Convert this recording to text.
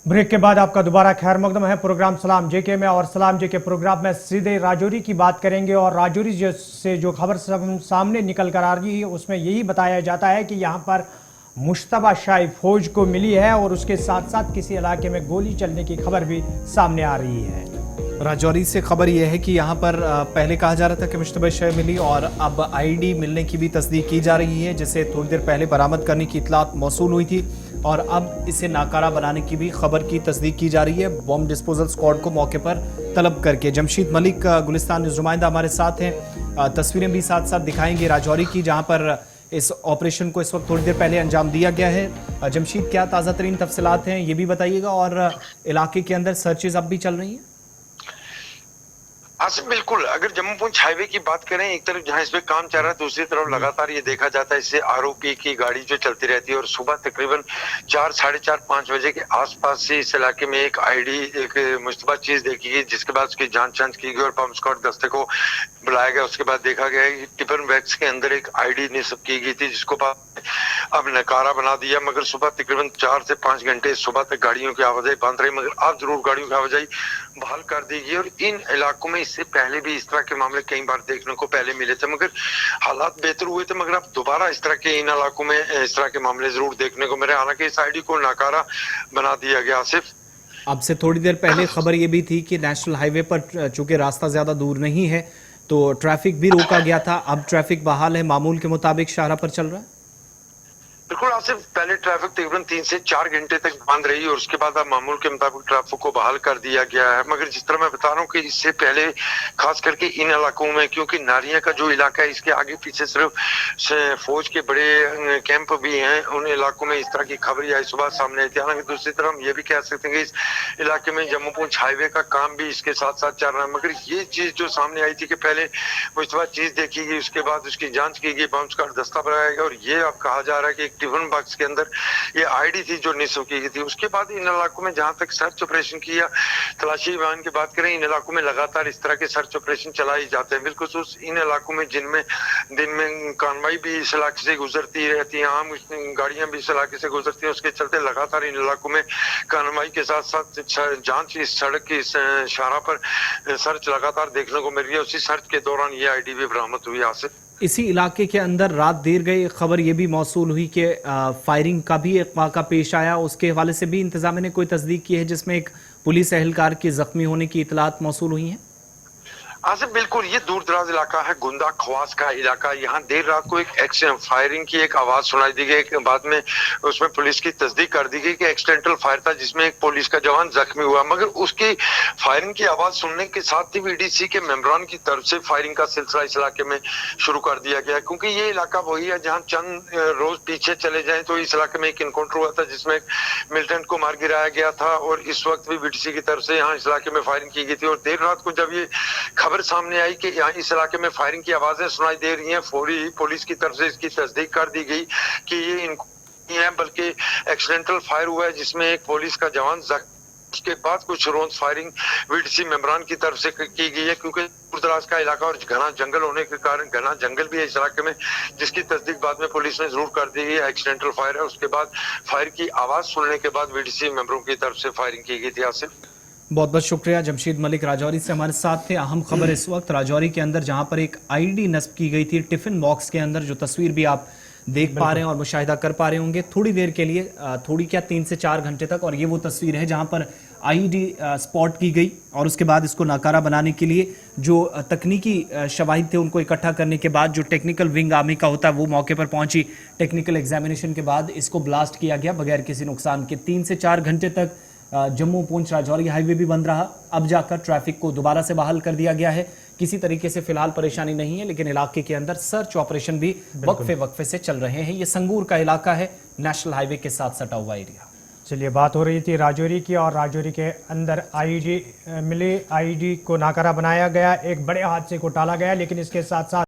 Break के बाद आपका दोबारा खैर मकदम है प्रोग्राम सलाम जेके में। और सलाम जेके प्रोग्राम में सीधे राजौरी की बात करेंगे। और राजौरी से जो खबर सामने निकल कर आ रही है उसमें यही बताया जाता है कि यहाँ पर मुश्तबा शाही फौज को मिली है और उसके साथ साथ किसी इलाके में गोली चलने की खबर भी सामने आ रही है। राजौरी से खबर यह है कि यहाँ पर पहले कहा जा रहा था कि मुश्तबा शाही मिली और अब आईडी मिलने की भी तस्दीक की जा रही है, जिसे थोड़ी देर पहले बरामद करने की इतलात मौसूल हुई थी और अब इसे नाकारा बनाने की भी खबर की तस्दीक की जा रही है बॉम्ब डिस्पोजल स्क्वाड को मौके पर तलब करके। जमशीद मलिक गुलिस्तान न्यूज़ नुमाइंदा हमारे साथ हैं, तस्वीरें भी साथ साथ दिखाएंगे राजौरी की, जहां पर इस ऑपरेशन को इस वक्त थोड़ी देर पहले अंजाम दिया गया है। जमशीद, क्या ताज़ा तरीन तफसीलात हैं ये भी बताइएगा, और इलाके के अंदर सर्चेज अब भी चल रही हैं? आसिफ, बिल्कुल। अगर जम्मू पूंछ हाईवे की बात करें, एक तरफ जहां इस पे काम चल रहा है, दूसरी तरफ लगातार ये देखा जाता है इससे आरोपी की गाड़ी जो चलती रहती है। और सुबह तकरीबन 4, साढ़े 4, 5 बजे के आसपास से इस इलाके में एक आईडी, एक मुश्तबा चीज देखी गई, जिसके बाद उसकी जांच की गई और बम स्क्वाड दस्ते को बुलाया गया। उसके बाद देखा गया कि टिफिन बैग्स के अंदर एक आईडी निस्ब की गई थी, जिसको अब नकारा बना दिया। मगर सुबह तकरीबन 4 से 5 घंटे सुबह तक गाड़ियों की आवाजाही बंद रही, मगर अब जरूर गाड़ियों की आवाजाही बहाल कर दी गई। और इन इलाकों में इससे पहले भी इस तरह के मामले कई बार देखने को पहले मिले थे, मगर हालात बेहतर हुए थे। मगर अब दोबारा इस तरह के इन इलाकों में इस तरह के मामले जरूर देखने को मिले। हालांकि इस आईडी को नाकारा बना दिया गया। सिर्फ अब से थोड़ी देर पहले खबर ये भी थी कि नेशनल हाईवे पर चूंकि रास्ता ज्यादा दूर नहीं है तो ट्रैफिक भी रोका गया था, अब ट्रैफिक बहाल है, मामूल के मुताबिक शाहरा पर चल रहा है। बिल्कुल आसिफ, पहले ट्रैफिक तकरीबन 3 से 4 घंटे तक बंद रही और उसके बाद अब मामूल के मुताबिक ट्रैफिक को बहाल कर दिया गया है। मगर जिस तरह मैं बता रहा हूँ कि इससे पहले खास करके इन इलाकों में, क्योंकि नारिया का जो इलाका है इसके आगे पीछे सिर्फ फौज के बड़े कैंप भी हैं, उन इलाकों में इस तरह की खबर आई सुबह सामने आई थी। हालांकि दूसरी तरफ हम ये भी कह सकते हैं कि इस इलाके में जम्मू पूंछ हाईवे का काम भी इसके साथ साथ चल रहा है। मगर ये चीज जो सामने आई थी कि पहले मुश्तबा चीज देखी गई, उसके बाद उसकी जांच की गई, बम स्क्वाड दस्ता बनाया गया और ये अब कहा जा रहा है कि एक टिफिन बॉक्स के अंदर ये आईडी थी जो निस्ब की गई थी। उसके बाद इन इलाकों में जहां तक सर्च ऑपरेशन किया, तलाशी अभियान की बात करें, इन इलाकों में लगातार इस तरह के सर्च ऑपरेशन चलाए जाते हैं। बिलखुसूस इन इलाकों में जिनमें दिन में कानवाई भी इस इलाके से गुजरती रहती है, आम गाड़ियां भी इस इलाके से गुजरती है, उसके चलते लगातार इन इलाकों में कानवाई के साथ साथ जांच इस सड़क की शाहरा पर सर्च लगातार देखने को मिल रही है। उसी सर्च के दौरान ये आईडी भी बरामद हुई। आसिफ, इसी इलाके के अंदर रात देर गई खबर ये भी मौसूल हुई कि फायरिंग का भी एक वाक़ा पेश आया, उसके हवाले से भी इंतजामिया ने कोई तस्दीक की है जिसमें एक पुलिस एहलकार के जख्मी होने की इतलात मौसूल हुई हैं? आसिफ, बिल्कुल। ये दूर दराज इलाका है, गुंदा खवास का इलाका। यहाँ देर रात को एक फायरिंग की एक आवाज सुनाई दी गई। बाद में उसमें पुलिस की तस्दीक कर दी गई कि एक्सीडेंटल फायर था जिसमें एक पुलिस का जवान जख्मी हुआ। मगर उसकी फायरिंग की आवाज सुनने के साथ ही वीडीसी के मेंबरान की तरफ से फायरिंग का सिलसिला इस इलाके में शुरू कर दिया गया, क्योंकि ये इलाका वही है जहाँ चंद रोज पीछे चले जाए तो इस इलाके में एक इनकाउंटर हुआ था जिसमें एक मिलिटेंट को मार गिराया गया था और इस वक्त भी वीडीसी की तरफ से यहाँ इस इलाके में फायरिंग की गई थी। और देर रात को जब ये खबर सामने आई कि यहाँ इस इलाके में फायरिंग की आवाजें सुनाई दे रही हैं, फौरी पुलिस की तरफ से इसकी तस्दीक कर दी गई कि ये नहीं है बल्कि एक्सीडेंटल फायर हुआ है जिसमें एक पुलिस का जवान उसके बाद कुछ रोज फायरिंग वीडीसी मेंबरान की तरफ से की गई है, क्योंकि दूरदराज का इलाका और घना जंगल होने के कारण घना जंगल भी है इस इलाके में, जिसकी तस्दीक बाद में पुलिस ने जरूर कर दी है एक्सीडेंटल फायर है। उसके बाद फायर की आवाज सुनने के बाद वीडीसी मेंबरों की तरफ से फायरिंग की गई थी। आसिफ, बहुत बहुत शुक्रिया। जमशीद मलिक राजौरी से हमारे साथ थे। अहम खबर इस वक्त राजौरी के अंदर जहां पर एक आईडी नस्ब की गई थी टिफिन बॉक्स के अंदर, जो तस्वीर भी आप देख पा रहे हैं और मुशाहिदा कर पा रहे होंगे थोड़ी देर के लिए, थोड़ी क्या 3 से 4 घंटे तक। और ये वो तस्वीर है जहां पर आईडी स्पॉट की गई और उसके बाद इसको नाकारा बनाने के लिए जो तकनीकी शवाहिद थे उनको इकट्ठा करने के बाद जो टेक्निकल विंग आर्मी का होता है वो मौके पर पहुंची। टेक्निकल एग्जामिनेशन के बाद इसको ब्लास्ट किया गया बगैर किसी नुकसान के। 3 से 4 घंटे तक जम्मू पूंछ राजौरी हाईवे भी बंद रहा। अब जाकर ट्रैफिक को दोबारा से बहाल कर दिया गया है। किसी तरीके से फिलहाल परेशानी नहीं है, लेकिन इलाके के अंदर सर्च ऑपरेशन भी वक्फे से चल रहे हैं। ये संगूर का इलाका है, नेशनल हाईवे के साथ सटा हुआ एरिया। चलिए, बात हो रही थी राजौरी की और राजौरी के अंदर आईडी मिले, आईडी को नाकारा बनाया गया, एक बड़े हादसे को टाला गया। लेकिन इसके साथ साथ